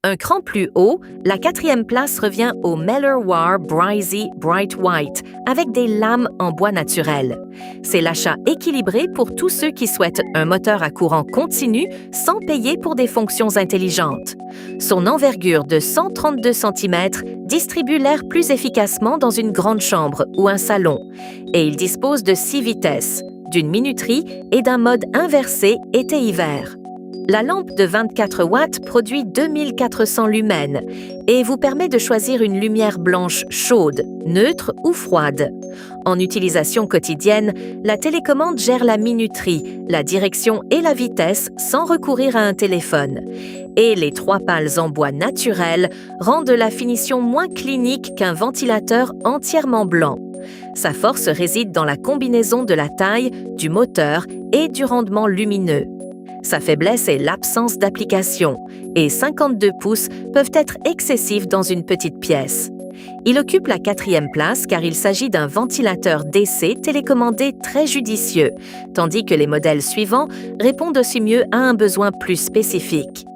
Un cran plus haut, la quatrième place revient au Mellerwar Breezy Bright White avec des lames en bois naturel. C'est l'achat équilibré pour tous ceux qui souhaitent un moteur à courant continu sans payer pour des fonctions intelligentes. Son envergure de 132 cm distribue l'air plus efficacement dans une grande chambre ou un salon, et il dispose de 6 vitesses, d'une minuterie et d'un mode inversé été-hiver. La lampe de 24 watts produit 2400 lumens et vous permet de choisir une lumière blanche chaude, neutre ou froide. En utilisation quotidienne, la télécommande gère la minuterie, la direction et la vitesse sans recourir à un téléphone. Et les 3 pales en bois naturel rendent la finition moins clinique qu'un ventilateur entièrement blanc. Sa force réside dans la combinaison de la taille, du moteur et du rendement lumineux. Sa faiblesse est l'absence d'application, et 52 pouces peuvent être excessifs dans une petite pièce. Il occupe la 4e place car il s'agit d'un ventilateur DC télécommandé très judicieux, tandis que les modèles suivants répondent aussi mieux à un besoin plus spécifique.